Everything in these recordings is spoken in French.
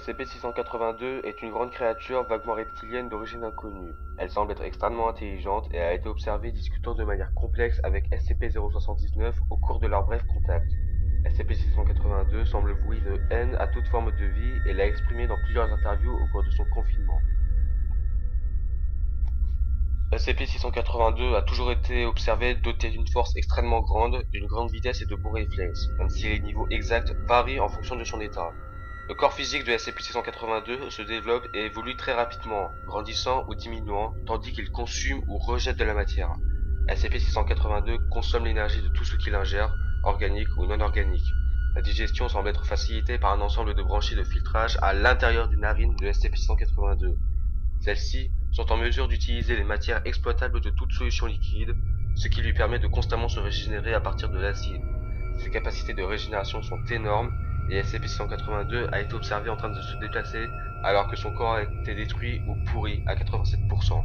SCP-682 est une grande créature vaguement reptilienne d'origine inconnue. Elle semble être extrêmement intelligente et a été observée discutant de manière complexe avec SCP-079 au cours de leur bref contact. SCP-682 semble vouer de haine à toute forme de vie et l'a exprimé dans plusieurs interviews au cours de son confinement. SCP-682 a toujours été observé doté d'une force extrêmement grande, d'une grande vitesse et de bons réflexes, même si les niveaux exacts varient en fonction de son état. Le corps physique de SCP-682 se développe et évolue très rapidement, grandissant ou diminuant, tandis qu'il consomme ou rejette de la matière. SCP-682 consomme l'énergie de tout ce qu'il ingère, organique ou non organique. La digestion semble être facilitée par un ensemble de branchies de filtrage à l'intérieur des narines de SCP-682. Celles-ci sont en mesure d'utiliser les matières exploitables de toute solution liquide, ce qui lui permet de constamment se régénérer à partir de l'acide. Ses capacités de régénération sont énormes et SCP-682 a été observé en train de se déplacer alors que son corps a été détruit ou pourri à 87%.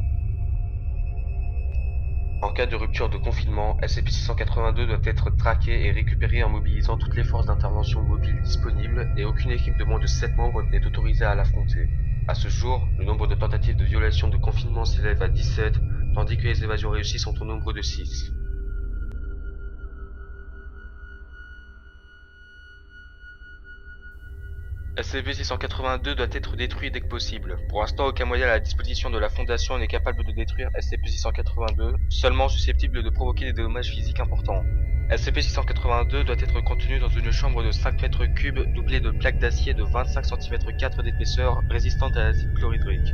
En cas de rupture de confinement, SCP-682 doit être traqué et récupéré en mobilisant toutes les forces d'intervention mobiles disponibles et aucune équipe de moins de 7 membres n'est autorisée à l'affronter. À ce jour, le nombre de tentatives de violation de confinement s'élève à 17, tandis que les évasions réussies sont au nombre de 6. SCP-682 doit être détruit dès que possible. Pour l'instant, aucun moyen à la disposition de la Fondation n'est capable de détruire SCP-682, seulement susceptible de provoquer des dommages physiques importants. SCP-682 doit être contenu dans une chambre de 5 mètres cubes doublée de plaques d'acier de 25 cm4 d'épaisseur résistantes à l'acide chlorhydrique.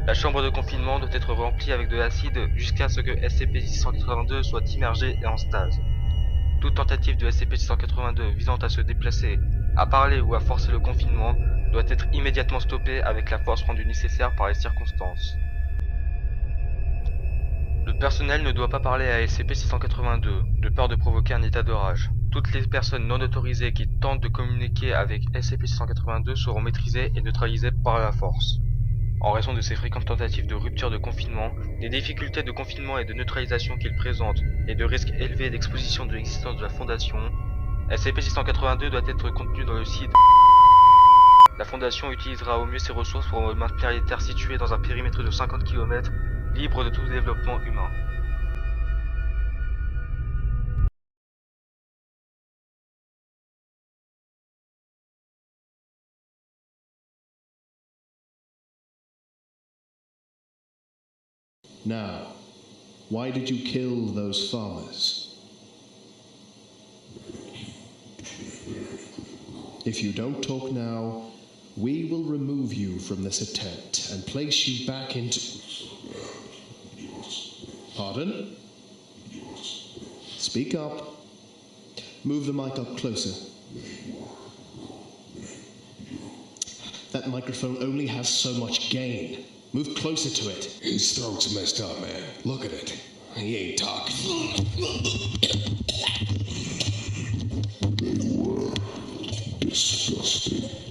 La chambre de confinement doit être remplie avec de l'acide jusqu'à ce que SCP-682 soit immergé et en stase. Toute tentative de SCP-682 visant à se déplacer, à parler ou à forcer le confinement doit être immédiatement stoppée avec la force rendue nécessaire par les circonstances. Le personnel ne doit pas parler à SCP-682, de peur de provoquer un état de rage. Toutes les personnes non autorisées qui tentent de communiquer avec SCP-682 seront maîtrisées et neutralisées par la force. En raison de ses fréquentes tentatives de rupture de confinement, des difficultés de confinement et de neutralisation qu'il présente, et de risques élevés d'exposition de l'existence de la Fondation, SCP-682 doit être contenu dans le site. La Fondation utilisera au mieux ses ressources pour maintenir les terres situées dans un périmètre de 50 km, libres de tout développement humain. Now, why did you kill those farmers? If you don't talk now, we will remove you from this tent and place you back into... Pardon? Speak up. Move the mic up closer. That microphone only has so much gain. Move closer to it. His throat's messed up, man. Look at it. He ain't talking. They were disgusting.